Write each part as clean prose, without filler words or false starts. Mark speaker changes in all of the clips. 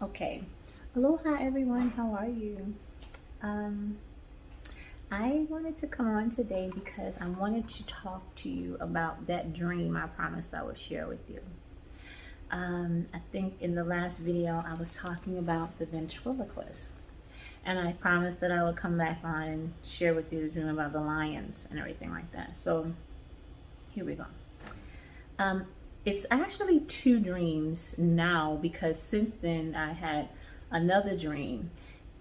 Speaker 1: Okay. Aloha everyone, how are you? Um, I wanted to come on today because I wanted to talk to you about that dream I promised I would share with you. I think in the last video I was talking about the ventriloquist, and I promised that I would come back on and share with you the dream about the lions and everything like that. So here we go. It's actually two dreams now because since then I had another dream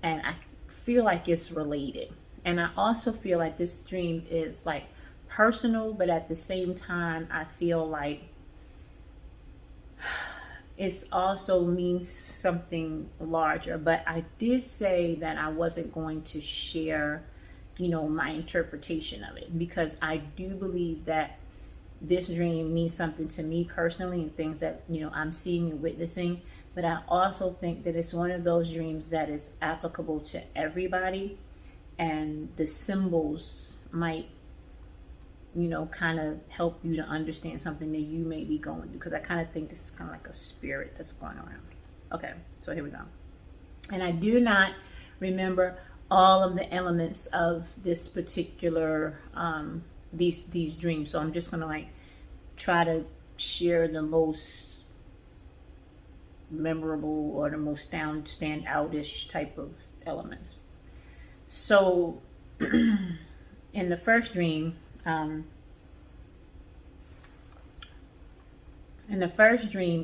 Speaker 1: and I feel like it's related. And I also feel like this dream is like personal, but at the same time I feel like it also means something larger. But I did say that I wasn't going to share, my interpretation of it, because I do believe that this dream means something to me personally and things that I'm seeing and witnessing. But I also think that it's one of those dreams that is applicable to everybody, and the symbols might kind of help you to understand something that you may be going through, because I kind of think this is kind of like a spirit that's going around. Okay, so here we go. And I do not remember all of the elements of this particular these dreams, so I'm just gonna like try to share the most memorable or the most stand outish type of elements. So in the first dream,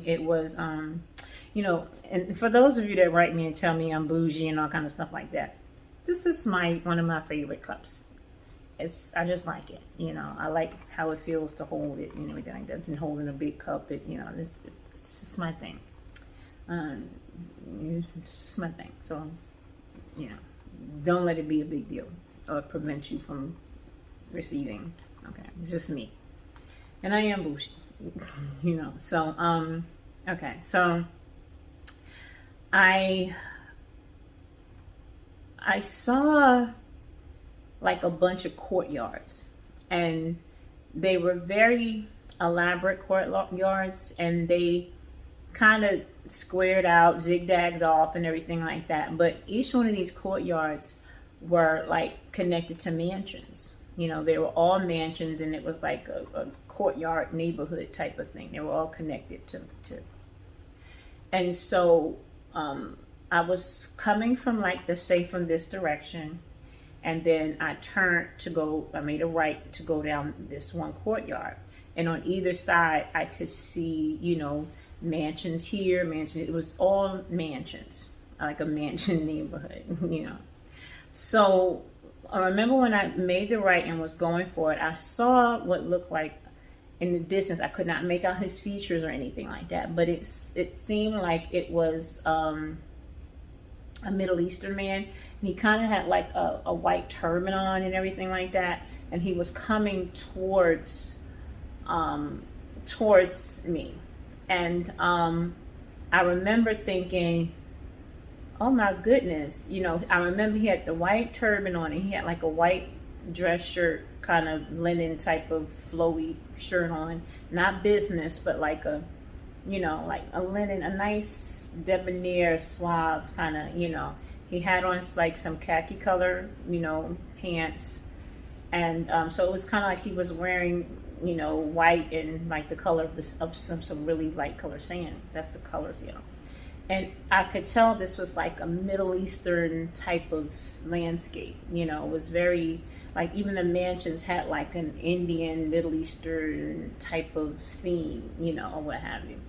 Speaker 1: it was and for those of you that write me and tell me I'm bougie and all kind of stuff like that, this is one of my favorite cups. I just like it. I like how it feels to hold it and everything like that. And holding a big cup, it's just my thing. It's just my thing. So, don't let it be a big deal or prevent you from receiving. Okay, it's just me, and I am bougie. So okay, so I saw like a bunch of courtyards, and they were very elaborate courtyards, and they kind of squared out, zigzagged off and everything like that. But each one of these courtyards were like connected to mansions. They were all mansions, and it was like a courtyard neighborhood type of thing. They were all connected to. And so I was coming from from this direction, and then I made a right to go down this one courtyard. And on either side, I could see, mansions here, mansions. It was all mansions, like a mansion neighborhood, So I remember when I made the right and was going for it, I saw what looked like in the distance. I could not make out his features or anything like that, but it seemed like it was a Middle Eastern man, and he kind of had like a white turban on and everything like that, and he was coming towards me. And I remember thinking, oh my goodness, I remember he had the white turban on, and he had like a white dress shirt, kind of linen type of flowy shirt on, not business, but like a like a linen, a nice debonair suave kind of, he had on like some khaki color pants, and so it was kind of like he was wearing white and like the color of some really light color sand. That's the colors, and I could tell this was like a Middle Eastern type of landscape. It was very like, even the mansions had like an Indian, Middle Eastern type of theme, or what have you.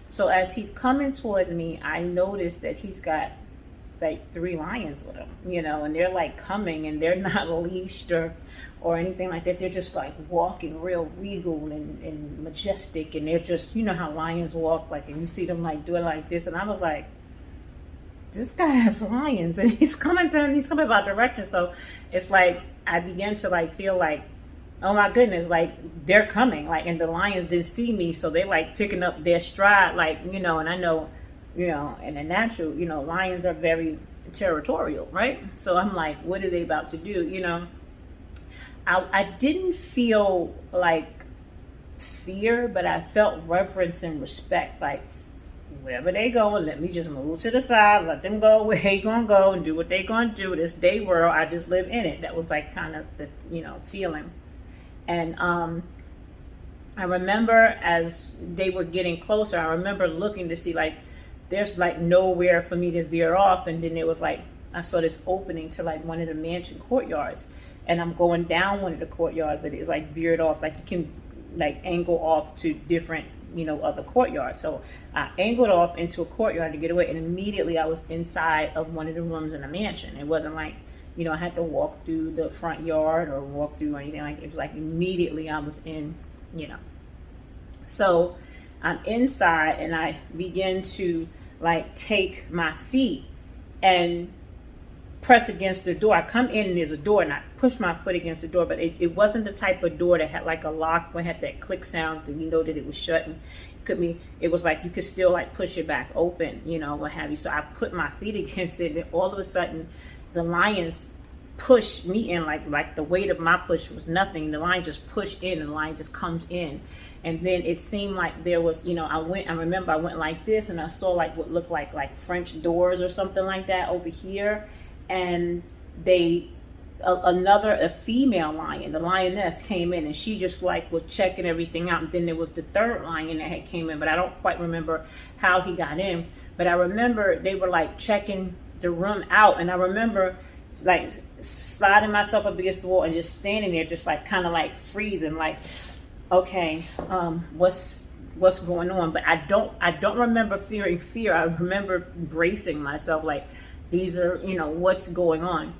Speaker 1: So as he's coming towards me, I noticed that he's got like 3 lions with him, and they're like coming, and they're not leashed or anything like that. They're just like walking real regal and majestic, and they're just, how lions walk, like, and you see them like doing like this. And I was like, this guy has lions, and he's coming about direction. So it's like I began to like feel like, oh my goodness, like they're coming, like, and the lions didn't see me, so they like picking up their stride, like, and I know, in the natural, lions are very territorial, right? So I'm like, what are they about to do? I didn't feel like fear, but I felt reverence and respect. Like, wherever they go, let me just move to the side, let them go where they gonna go and do what they gonna do. This day world, I just live in it. That was like kind of the, feeling. And I remember as they were getting closer, I remember looking to see like there's like nowhere for me to veer off, and then there was like I saw this opening to like one of the mansion courtyards, and I'm going down one of the courtyards, but it's like veered off, like you can like angle off to different other courtyards. So I angled off into a courtyard to get away, and immediately I was inside of one of the rooms in the mansion. It wasn't like I had to walk through the front yard or walk through anything. Like it was like immediately I was in. So I'm inside, and I begin to like take my feet and press against the door. I come in and there's a door, and I push my foot against the door, but it wasn't the type of door that had like a lock, but had that click sound and that it was shut. And it was like you could still like push it back open, what have you. So I put my feet against it, and all of a sudden the lions pushed me in, like the weight of my push was nothing. The lion just pushed in, and the lion just comes in. And then it seemed like there was, I remember I went like this, and I saw like what looked like French doors or something like that over here. And a female lion, the lioness, came in, and she just like was checking everything out. And then there was the third lion that had came in, but I don't quite remember how he got in. But I remember they were like checking the room out, and I remember like sliding myself up against the wall and just standing there, just like kind of like freezing, like, okay, what's going on? But I don't remember fearing fear. I remember bracing myself, like these are what's going on.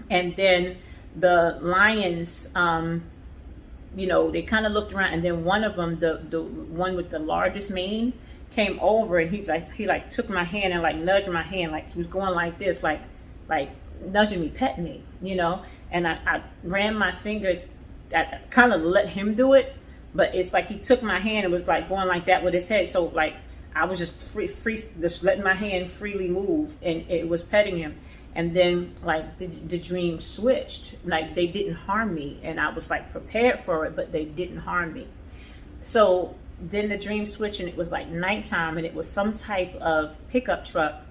Speaker 1: And then the lions, they kind of looked around, and then one of them, the one with the largest mane, came over, and he took my hand and like nudged my hand, like he was going like this, like nudging me, petting me, and I ran my finger. I kind of let him do it, but it's like he took my hand and was like going like that with his head. So like I was just free, just letting my hand freely move, and it was petting him. And then like the dream switched, like they didn't harm me, and I was like prepared for it, but they didn't harm me. So then the dream switched, and it was like nighttime, and it was some type of pickup truck,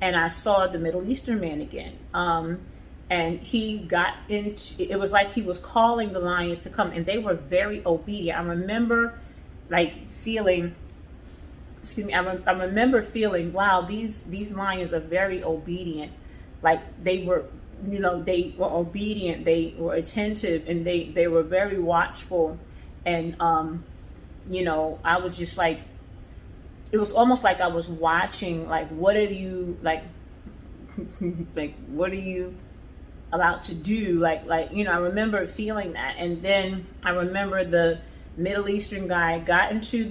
Speaker 1: and I saw the Middle Eastern man again. And he got into, it was like he was calling the lions to come, and they were very obedient. I remember like feeling, I remember feeling, wow, these lions are very obedient. Like they were, they were obedient, they were attentive, and they were very watchful. And, I was just like, it was almost like I was watching, like, what are you, like, what are you about to do? Like, I remember feeling that. And then I remember the Middle Eastern guy got into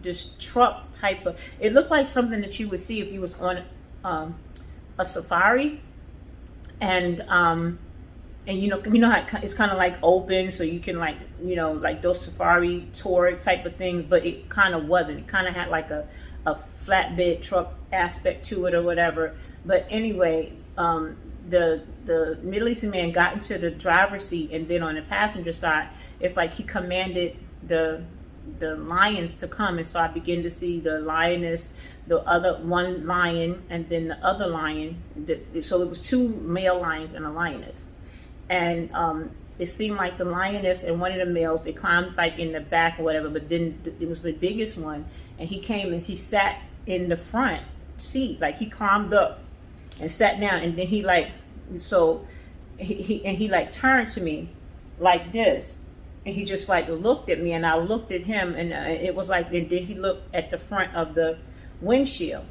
Speaker 1: this truck type of, it looked like something that you would see if you was on a safari, and how it's kind of like open, so you can like like those safari tour type of things, but it kind of wasn't. It kind of had like a flatbed truck aspect to it or whatever. But anyway, the Middle Eastern man got into the driver's seat, and then on the passenger side, it's like he commanded the lions to come. And so I began to see the lioness, the other one lion, and then the other lion. So it was two male lions and a lioness. And it seemed like the lioness and one of the males, they climbed like in the back or whatever, but then it was the biggest one, and he came and he sat in the front seat. Like he climbed up and sat down, and then he like, so he like turned to me like this, and he just like looked at me, and I looked at him, and it was like, and then he looked at the front of the windshield,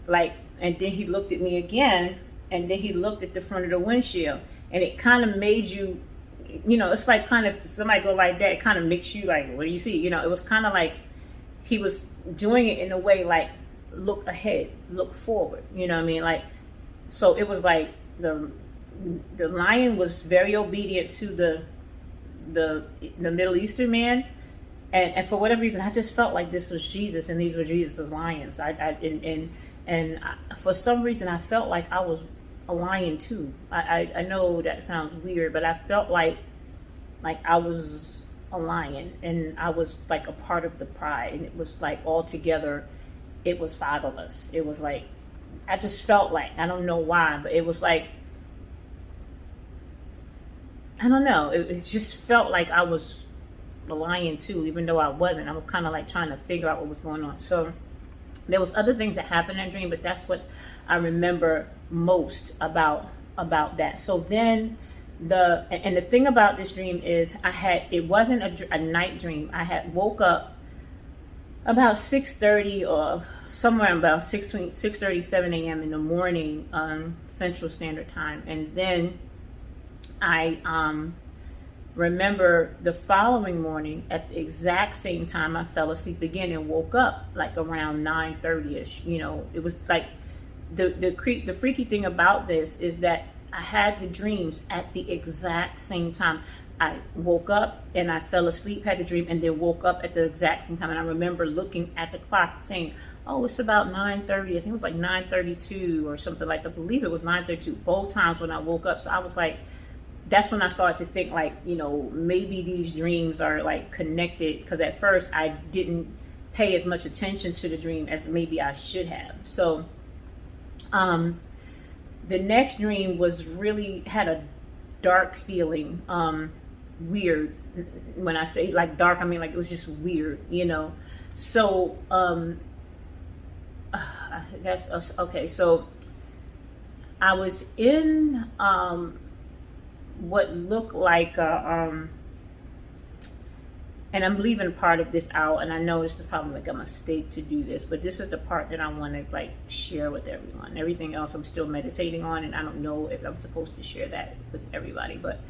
Speaker 1: like, and then he looked at me again, and then he looked at the front of the windshield. And it kind of made you, it's like kind of somebody go like that, it kind of makes you like, what do you see? It was kind of like he was doing it in a way like, look ahead, look forward. You know what I mean? Like, so it was like the lion was very obedient to the Middle Eastern man. And for whatever reason, I just felt like this was Jesus, and these were Jesus's lions. For some reason, I felt like I was a lion too. I know that sounds weird, but I felt like I was a lion, and I was like a part of the pride, and it was like all together, it was 5 of us. It was like, I just felt like, I don't know why, but it was like, I don't know, it just felt like I was the lion too, even though I wasn't. I was kind of like trying to figure out what was going on. So there was other things that happened in that dream, but that's what I remember most about that. So then the thing about this dream is it wasn't a night dream. I had woke up about 6:30 or somewhere about 6:30, 7 a.m. in the morning, Central Standard Time. And then I remember the following morning at the exact same time I fell asleep again and woke up like around 9:30ish. It was like the freaky thing about this is that I had the dreams at the exact same time. I woke up and I fell asleep, had the dream, and then woke up at the exact same time. And I remember looking at the clock saying, oh, it's about 9:30. I think it was like 9:32 or something like that. I believe it was 9:32 both times when I woke up. So I was like, that's when I started to think like, maybe these dreams are like connected, because at first I didn't pay as much attention to the dream as maybe I should have. So the next dream was really had a dark feeling, weird. When I say like dark, I mean like it was just weird, So that's okay. So I was in what looked like and I'm leaving part of this out, and I know this is probably like a mistake to do this, but this is the part that I want to like share with everyone. Everything else I'm still meditating on, and I don't know if I'm supposed to share that with everybody, but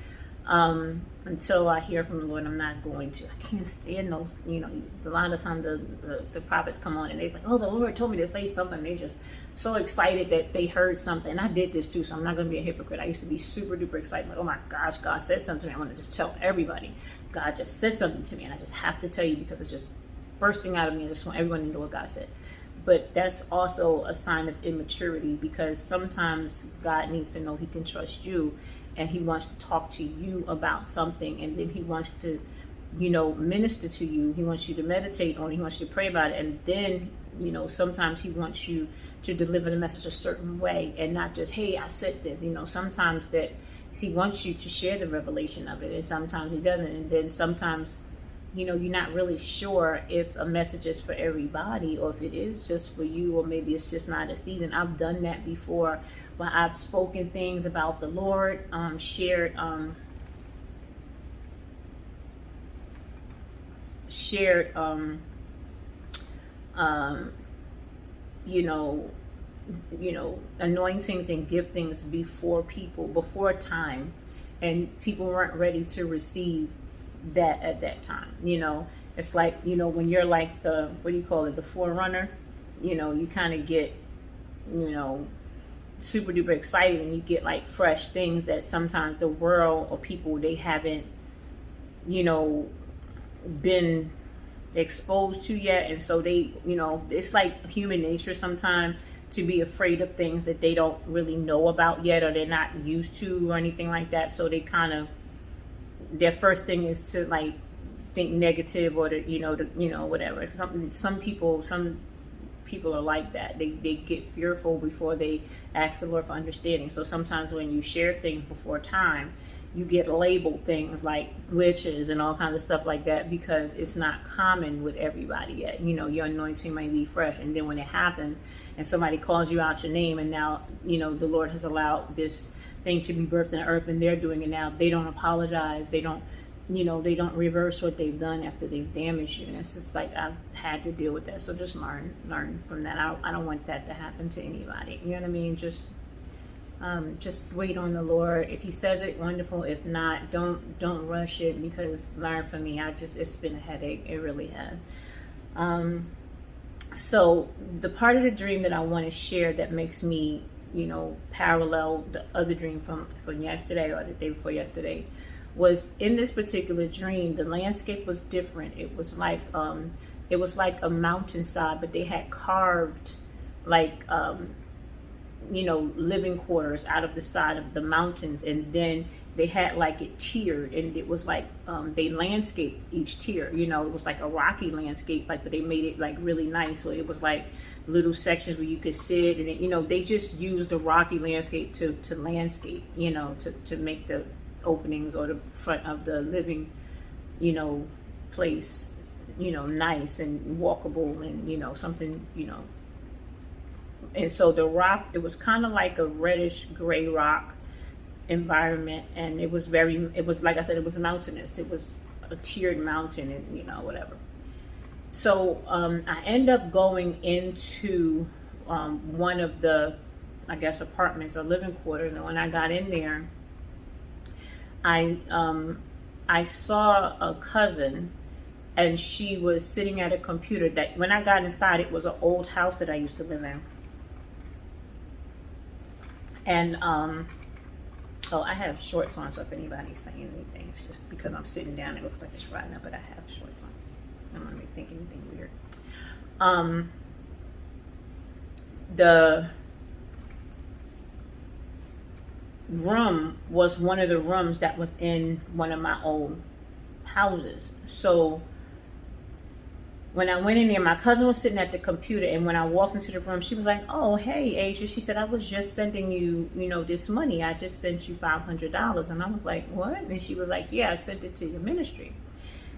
Speaker 1: until I hear from the Lord, I'm not going to. I can't stand those, a lot of times the prophets come on and they're like, oh, the Lord told me to say something. They're just so excited that they heard something. And I did this too, so I'm not going to be a hypocrite. I used to be super duper excited. Like, oh my gosh, God said something to me. I want to just tell everybody. God just said something to me, and I just have to tell you because it's just bursting out of me. I just want everyone to know what God said. But that's also a sign of immaturity, because sometimes God needs to know he can trust you, and he wants to talk to you about something, and then he wants to, minister to you. He wants you to meditate on it. He wants you to pray about it. And then, sometimes he wants you to deliver the message a certain way and not just, hey, I said this. Sometimes that he wants you to share the revelation of it, and sometimes he doesn't. And then sometimes, you're not really sure if a message is for everybody or if it is just for you, or maybe it's just not a season. I've done that before, where I've spoken things about the Lord, shared anointings and giftings before time, and people weren't ready to receive that at that time. It's like, when you're like the, what do you call it, the forerunner, you kind of get, super duper excited, and you get like fresh things that sometimes the world or people, they haven't, been exposed to yet. And so they, it's like human nature sometimes to be afraid of things that they don't really know about yet, or they're not used to, or anything like that. So they kind of, their first thing is to like think negative, or whatever. Some people are like that. They get fearful before they ask the Lord for understanding. So sometimes when you share things before time, you get labeled things like witches and all kinds of stuff like that, because it's not common with everybody yet. Your anointing might be fresh, and then when it happens and somebody calls you out your name, and now the Lord has allowed this thing to be birthed in the earth, and they're doing it now, they don't apologize, they don't reverse what they've done after they've damaged you. And it's just like, I've had to deal with that. So just learn from that. I don't want that to happen to anybody. You know what I mean? Just wait on the Lord. If he says it, wonderful. If not, don't rush it, because learn from me. It's been a headache. It really has. So the part of the dream that I want to share that makes me, parallel the other dream from yesterday or the day before yesterday, was in this particular dream, the landscape was different. It was like a mountainside, but they had carved like living quarters out of the side of the mountains, and then they had like it tiered, and it was like they landscaped each tier. It was like a rocky landscape, like, but they made it like really nice. So it was like little sections where you could sit, and they just used the rocky landscape to landscape, to make the openings or the front of the living, place, nice and walkable, and something, and so the rock, it was kind of like a reddish gray rock environment, and it was like I said, it was mountainous. It was a tiered mountain, and whatever. So I end up going into one of the, I guess, apartments or living quarters, and when I got in there, I saw a cousin, and she was sitting at a computer. That when I got inside, it was an old house that I used to live in. And oh, I have shorts on, so if anybody's saying anything, it's just because I'm sitting down. It looks like it's right now, but I have shorts on. I don't want to think anything weird. The room was one of the rooms that was in one of my old houses. So when I went in there, my cousin was sitting at the computer, and when I walked into the room, she was like, "Oh, hey, Asia." She said, "I was just sending you, this money. I just sent you $500. And I was like, "What?" And she was like, "Yeah, I sent it to your ministry."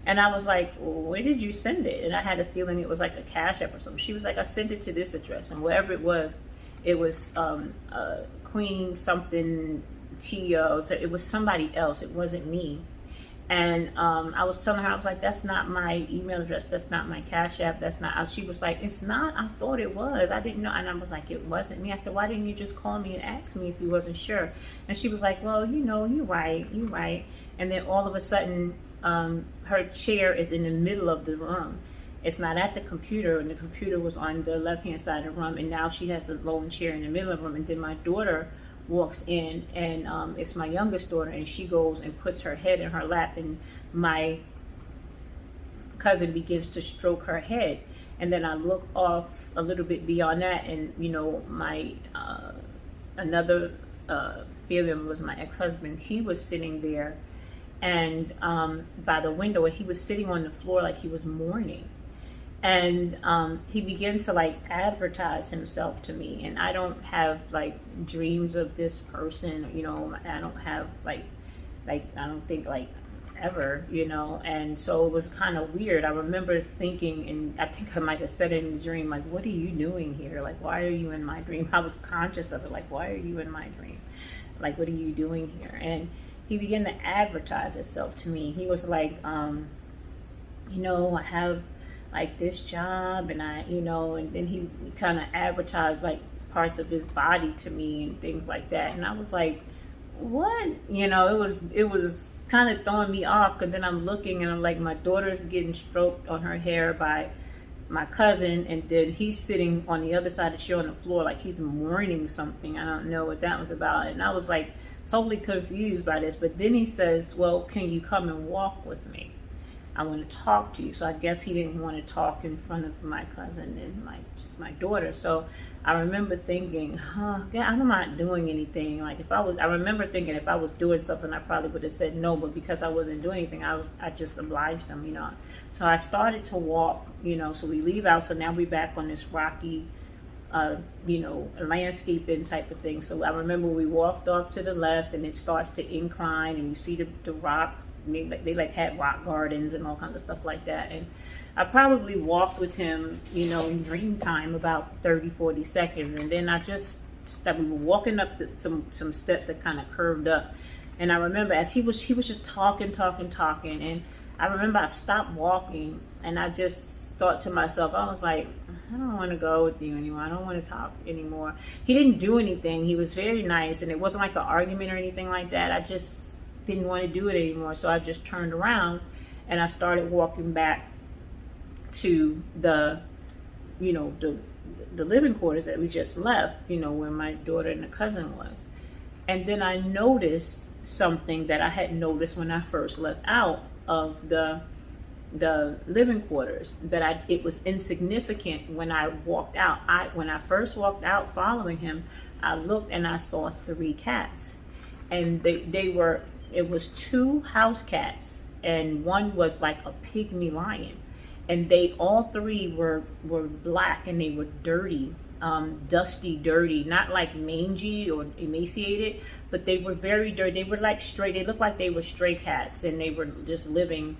Speaker 1: And I was like, "Well, where did you send it?" And I had a feeling it was like a CashApp or something. She was like, "I sent it to this address." And wherever it was Queen something Tia. So it was somebody else. It wasn't me. And I was telling her, I was like, "That's not my email address. That's not my CashApp. That's not." She was like, "It's not. I thought it was. I didn't know." And I was like, "It wasn't me." I said, "Why didn't you just call me and ask me if you wasn't sure?" And she was like, "Well, you're right. And then all of a sudden, her chair is in the middle of the room. It's not at the computer, and the computer was on the left-hand side of the room. And now she has a lone chair in the middle of the room. And then my daughter walks in, and it's my youngest daughter, and she goes and puts her head in her lap, and my cousin begins to stroke her head. And then I look off a little bit beyond that, and my another feeling was my ex-husband. He was sitting there, and by the window, and he was sitting on the floor like he was mourning. And he began to like advertise himself to me, and I don't have like dreams of this person, I don't have like I don't think like ever, and so it was kind of weird. I remember thinking, and I think I might have said it in the dream, like, "What are you doing here? Like, why are you in my dream?" I was conscious of it, like, "Why are you in my dream? Like, what are you doing here?" And he began to advertise himself to me. He was like, I have like this job, and and then he kind of advertised like parts of his body to me and things like that. And I was like, "What?" It was kind of throwing me off, because then I'm looking, and I'm like, my daughter's getting stroked on her hair by my cousin, and then he's sitting on the other side of the chair on the floor like he's mourning something. I don't know what that was about. And I was like totally confused by this. But then he says, "Well, can you come and walk with me? I want to talk to you." So I guess he didn't want to talk in front of my cousin and my daughter. So I remember thinking, God, I'm not doing anything. Like I remember thinking if I was doing something, I probably would have said no, but because I wasn't doing anything, I just obliged him, So I started to walk, so we leave out. So now we're back on this rocky, landscaping type of thing. So I remember we walked off to the left, and it starts to incline, and you see the rocks. They like had rock gardens and all kinds of stuff like that. And I probably walked with him, in dream time about 30-40 seconds. And then we were walking up some steps that kind of curved up. And I remember as he was just talking. And I remember I stopped walking, and I just thought to myself, I was like, "I don't want to go with you anymore. I don't want to talk anymore." He didn't do anything. He was very nice, and it wasn't like an argument or anything like that. I just didn't want to do it anymore. So I just turned around, and I started walking back to the living quarters that we just left, where my daughter and the cousin was. And then I noticed something that I hadn't noticed when I first left out of the the living quarters, but it was insignificant when I walked out. When I first walked out following him, I looked and I saw 3 cats, and it was 2 house cats, and one was like a pygmy lion, and all 3 were black, and they were dirty, dusty, dirty, not like mangy or emaciated, but they were very dirty. They were like stray. They looked like they were stray cats, and they were just living,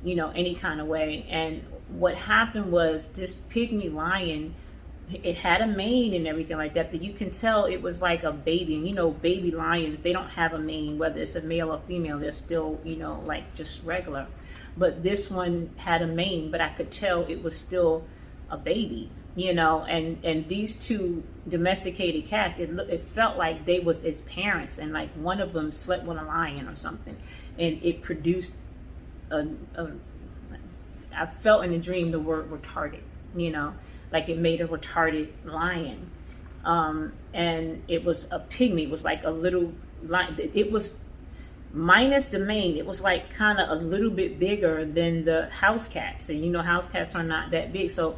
Speaker 1: any kind of way. And what happened was, this pygmy lion, it had a mane and everything like that, but you can tell it was like a baby. And baby lions, they don't have a mane, whether it's a male or female. They're still, like just regular. But this one had a mane, but I could tell it was still a baby. And these 2 domesticated cats, it felt like they was its parents, and like one of them slept with a lion or something, and it produced I felt in the dream the word retarded, like it made a retarded lion, and it was a pygmy. It was like a little lion. It was minus the mane. It was like kind of a little bit bigger than the house cats, and house cats are not that big, so.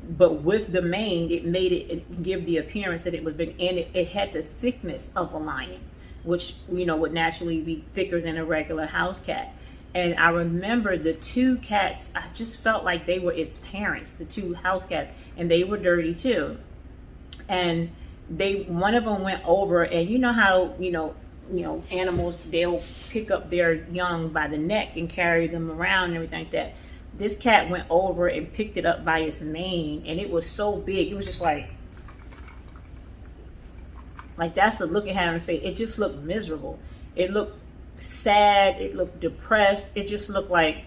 Speaker 1: But with the mane, it made it give the appearance that it was big, and it had the thickness of a lion, which would naturally be thicker than a regular house cat. And I remember the 2 cats, I just felt like they were its parents, the 2 house cats, and they were dirty too. And one of them went over, and how animals, they'll pick up their young by the neck and carry them around and everything like that. This cat went over and picked it up by its mane, and it was so big. It was just like that's the look it had on its face. It just looked miserable. It looked sad. It looked depressed. It just looked like.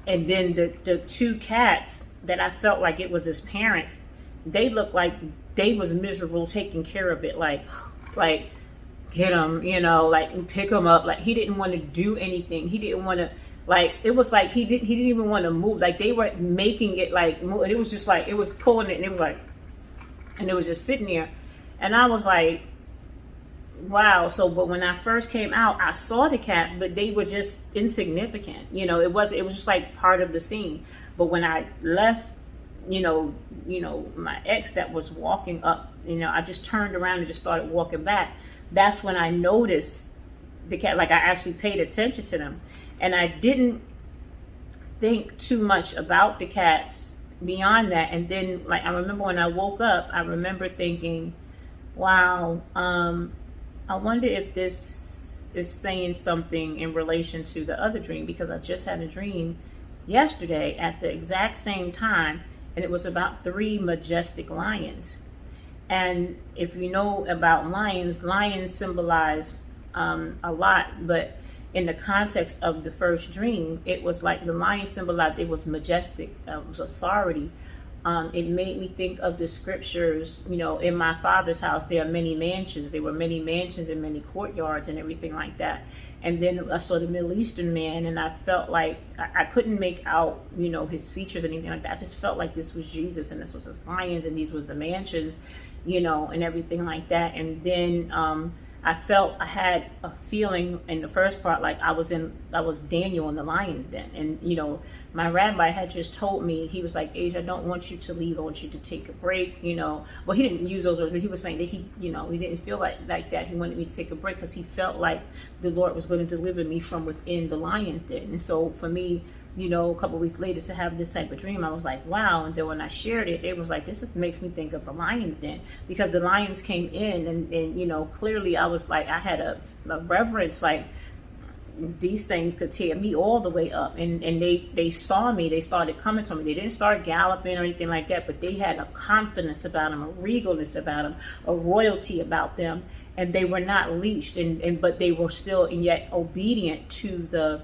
Speaker 1: And then the 2 cats that I felt like it was his parents, they looked like they was miserable taking care of it. Like get him, like pick him up. Like he didn't want to do anything. He didn't want to. Like it was like he didn't even want to move. Like they were making it like move, and it was just like it was pulling it, and it was like, and it was just sitting there, and I was like, wow. So, but when I first came out, I saw the cats, but they were just insignificant. It was just like part of the scene. But when I left, my ex that was walking up, I just turned around and just started walking back. That's when I noticed the cat. Like I actually paid attention to them. And I didn't think too much about the cats beyond that. And then, like, I remember when I woke up, I remember thinking, wow, I wonder if this is saying something in relation to the other dream, because I just had a dream yesterday at the exact same time, and it was about 3 majestic lions. And if you know about lions symbolize a lot, but in the context of the first dream, it was like the lion symbolized it was majestic, it was authority. It made me think of the scriptures, in my father's house, there are many mansions. There were many mansions and many courtyards and everything like that. And then I saw the Middle Eastern man, and I felt like I couldn't make out, his features or anything like that. I just felt like this was Jesus, and this was his lions, and these was the mansions, and everything like that. And then I had a feeling in the first part like I was Daniel in the lion's den, and my rabbi had just told me, he was like, Asia, I don't want you to leave, I want you to take a break, well, he didn't use those words, but he was saying that he didn't feel like that. He wanted me to take a break because he felt like the Lord was going to deliver me from within the lion's den. And so for me, a couple of weeks later to have this type of dream, I was like, wow. And then when I shared it, it was like, this makes me think of the lion's den, because the lions came in, and clearly I was like, I had a reverence, like these things could tear me all the way up. And they saw me, they started coming to me. They didn't start galloping or anything like that, but they had a confidence about them, a regalness about them, a royalty about them, and they were not leashed, but they were still and yet obedient to the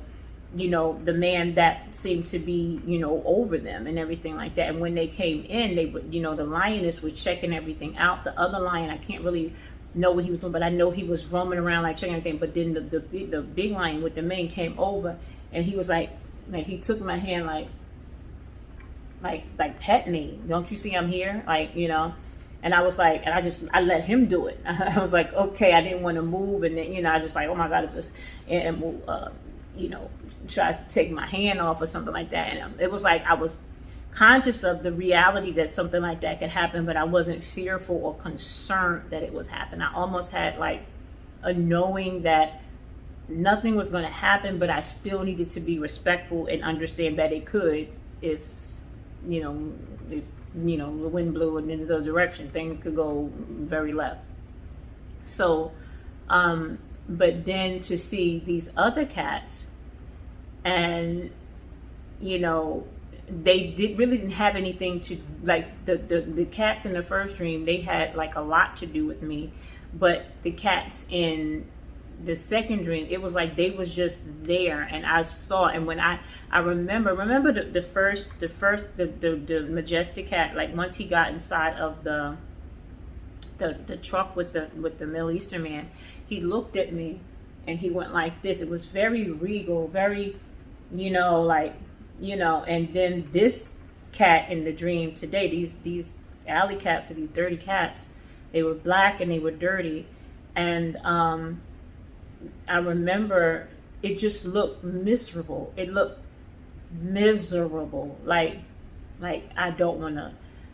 Speaker 1: man that seemed to be, over them and everything like that. And when they came in, they would, the lioness was checking everything out. The other lion, I can't really know what he was doing, but I know he was roaming around, like checking everything. But then the big lion with the mane came over, and he was like he took my hand, like pet me. Don't you see I'm here? And I was like, and I let him do it. I was like, okay, I didn't want to move. And then, I just like, oh my God, it's just, tries to take my hand off or something like that. And it was like I was conscious of the reality that something like that could happen, but I wasn't fearful or concerned that it was happening. I almost had like a knowing that nothing was going to happen, but I still needed to be respectful and understand that it could, if the wind blew in the other direction, things could go very left. So, but then to see these other cats, and they really didn't have anything to, like the cats in the first dream, they had like a lot to do with me, but the cats in the second dream, it was like they was just there, and I saw. And when I remember the first Majestic cat, like once he got inside of the truck with the Middle Eastern man, he looked at me and he went like this. It was very regal, very and then this cat in the dream today, these alley cats, or these dirty cats, they were black and they were dirty, and I remember it just looked miserable. It looked miserable, like I don't want to,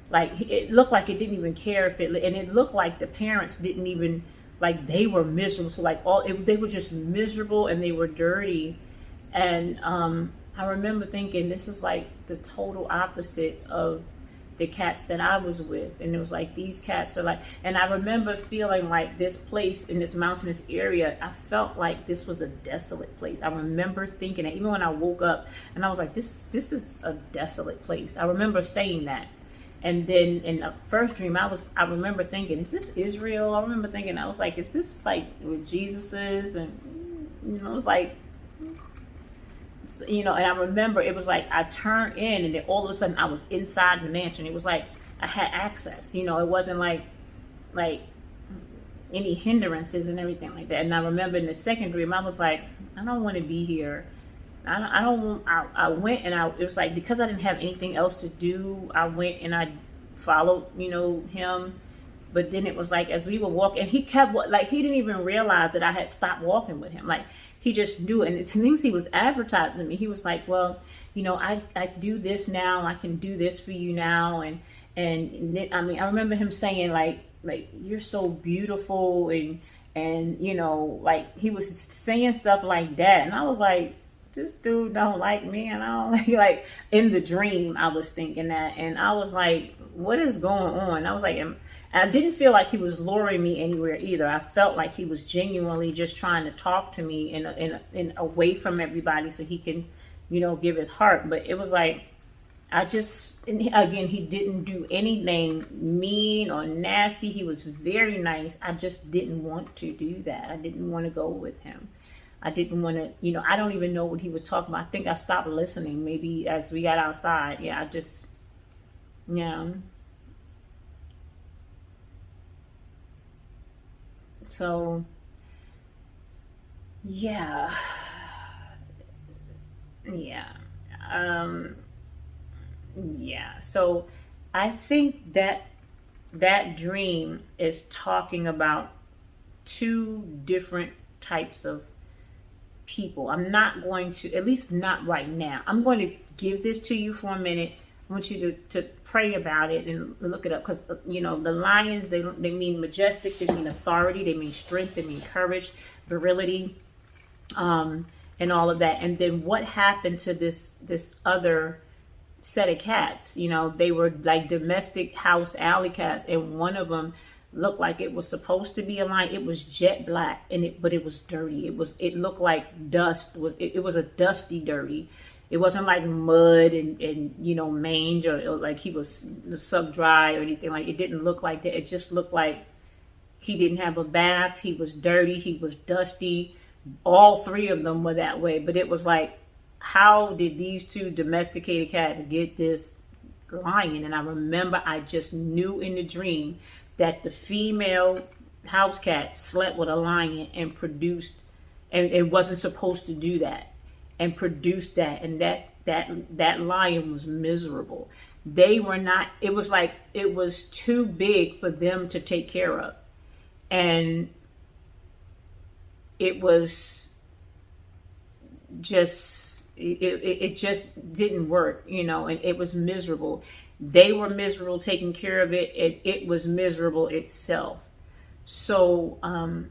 Speaker 1: like it looked like it didn't even care if it, and it looked like the parents didn't even, like they were miserable. So like they were just miserable and they were dirty, and I remember thinking this is like the total opposite of the cats that I was with. And it was like, these cats are like, and I remember feeling like this place in this mountainous area, I felt like this was a desolate place. I remember thinking that even when I woke up, and I was like, this is a desolate place. I remember saying that. And then in the first dream, I remember thinking, is this Israel? I remember thinking, I was like, is this like where Jesus is? And it was like, and I remember it was like I turned in, and then all of a sudden I was inside the mansion. It was like I had access. It wasn't like any hindrances and everything like that. And I remember in the second dream, I was like, I don't want to be here. I went, and it was like, because I didn't have anything else to do, I went and I followed him. But then it was like, as we were walking, and he kept, like, he didn't even realize that I had stopped walking with him. Like, he just knew. And the things he was advertising to me, he was like, well, I do this now. I can do this for you now. And I mean, I remember him saying like you're so beautiful. And like he was saying stuff like that. And I was like, this dude don't like me. And I don't like in the dream, I was thinking that. And I was like, what is going on? I was like, and I didn't feel like he was luring me anywhere either. I felt like he was genuinely just trying to talk to me in away from everybody so he can, give his heart. But it was like, again, he didn't do anything mean or nasty. He was very nice. I just didn't want to do that. I didn't want to go with him. I didn't want to, I don't even know what he was talking about. I think I stopped listening maybe as we got outside. Yeah, So, yeah. So I think that dream is talking about two different types of people. I'm not going to, at least not right now. I'm going to give this to you for a minute. I want you to pray about it and look it up, because the lions, they mean majestic, they mean authority, they mean strength, they mean courage, virility, and all of that. And then what happened to this other set of cats? They were like domestic house alley cats, and one of them looked like it was supposed to be a lion. It was jet black, but it was dirty. It looked like dust. It was a dusty dirty. It wasn't like mud and mange or like he was sucked dry or anything. Like, it didn't look like that. It just looked like he didn't have a bath. He was dirty. He was dusty. All three of them were that way. But it was like, how did these two domesticated cats get this lion? And I remember I just knew in the dream that the female house cat slept with a lion and produced, and it wasn't supposed to do that, and produced that, and that lion was miserable. They were not, it was like, it was too big for them to take care of. And it was it just didn't work, you know, and it was miserable. They were miserable taking care of it. It was miserable itself. So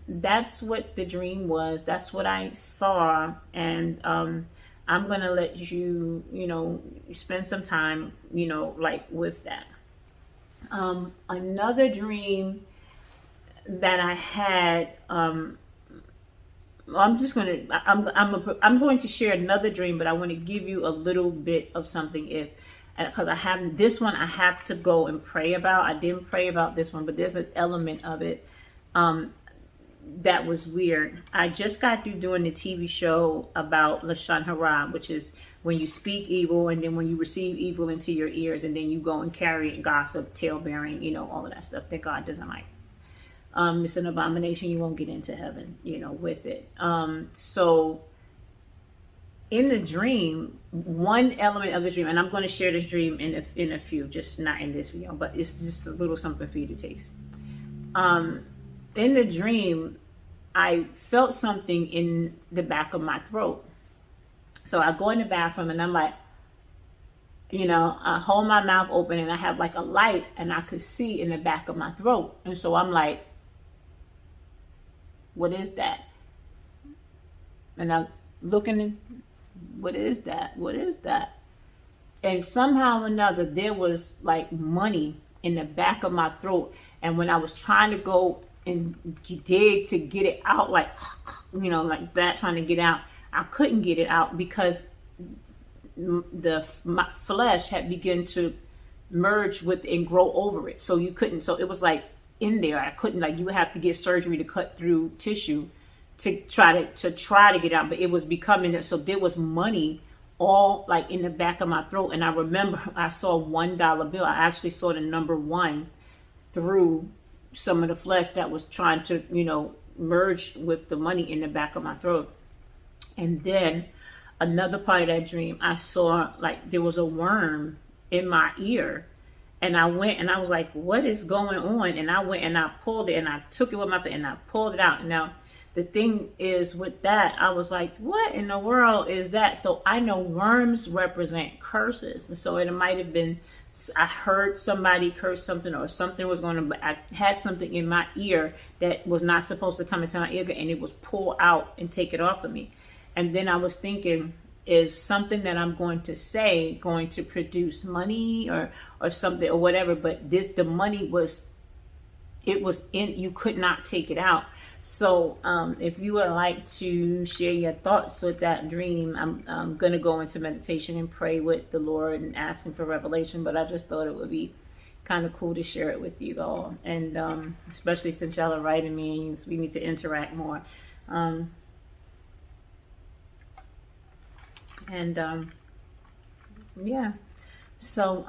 Speaker 1: that's what the dream was. That's what I saw. And I'm going to let you, you know, spend some time, you know, like with that. Another dream that I had, I'm going to share another dream, but I want to give you a little bit of something because I have this one I have to go and pray about. I didn't pray about this one, but there's an element of it that was weird. I just got through doing the TV show about Lashon Hara, which is when you speak evil and then when you receive evil into your ears and then you go and carry it, gossip, tale bearing, you know, all of that stuff that God doesn't like. It's an abomination. You won't get into heaven, you know, with it. So in the dream, one element of the dream, and I'm going to share this dream in a few, just not in this video, but it's just a little something for you to taste. In the dream, I felt something in the back of my throat. So I go in the bathroom and I'm like, you know, I hold my mouth open and I have like a light and I could see in the back of my throat. And so I'm like, what is that? And I'm looking, what is that? What is that? And somehow or another, there was like money in the back of my throat. And when I was trying to go and dig to get it out, like, you know, like that, trying to get out, I couldn't get it out because my flesh had begun to merge with and grow over it. So you couldn't, so it was like in there. I couldn't, like, you would have to get surgery to cut through tissue to try to get out, but it was becoming, so there was money all like in the back of my throat. And I remember I saw $1 bill. I actually saw the number 1 through some of the flesh that was trying to, you know, merge with the money in the back of my throat. And then another part of that dream, I saw like there was a worm in my ear. And I went and I was like, what is going on? And I went and I pulled it and I took it with my foot and I pulled it out. Now, the thing is with that, I was like, what in the world is that? So I know worms represent curses. And so it might have been, I heard somebody curse something or something was going to, I had something in my ear that was not supposed to come into my ear and it was pulled out and take it off of me. And then I was thinking, is something that I'm going to say going to produce money or something or whatever? But the money was, it was in, you could not take it out. So if you would like to share your thoughts with that dream, I'm going to go into meditation and pray with the Lord and ask him for revelation. But I just thought it would be kind of cool to share it with you all. And especially since y'all are writing me, we need to interact more. Yeah, so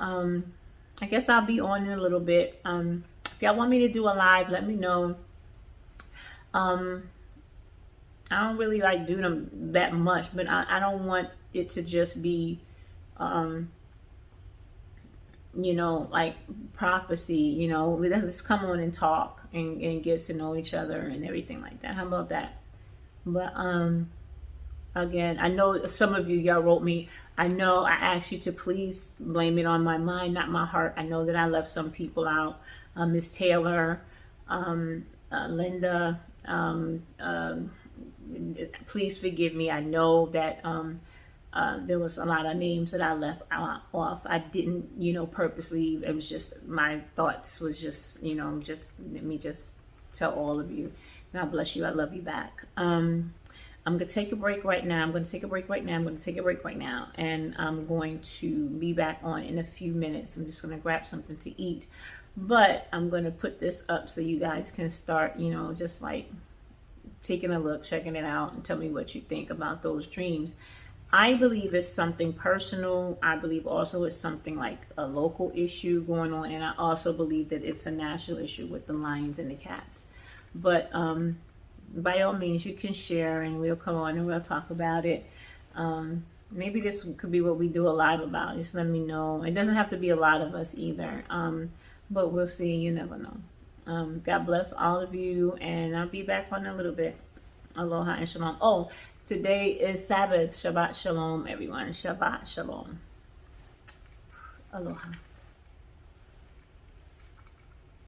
Speaker 1: I guess I'll be on in a little bit. If y'all want me to do a live, let me know. I don't really like do them that much, but I don't want it to just be you know, like prophecy, you know, let's come on and talk and get to know each other and everything like that. How about that? But again, I know some of y'all wrote me. I know I asked you to please blame it on my mind, not my heart. I know that I left some people out. Miss Taylor, Linda, please forgive me. I know that there was a lot of names that I left off. I didn't, you know, purposely. It was just my thoughts was just, you know, just let me just tell all of you. God bless you. I love you back. I'm going to take a break right now. I'm going to take a break right now. And I'm going to be back on in a few minutes. I'm just going to grab something to eat. But I'm going to put this up so you guys can start, you know, just like taking a look, checking it out, and tell me what you think about those dreams. I believe it's something personal. I believe also it's something like a local issue going on. And I also believe that it's a national issue with the lions and the cats. But by all means, you can share and we'll come on and we'll talk about it. Maybe this could be what we do a live about. Just let me know. It doesn't have to be a lot of us either. But we'll see. You never know. God bless all of you. And I'll be back on in a little bit. Aloha and shalom. Oh, Today is Sabbath. Shabbat Shalom, everyone. Shabbat Shalom. Aloha.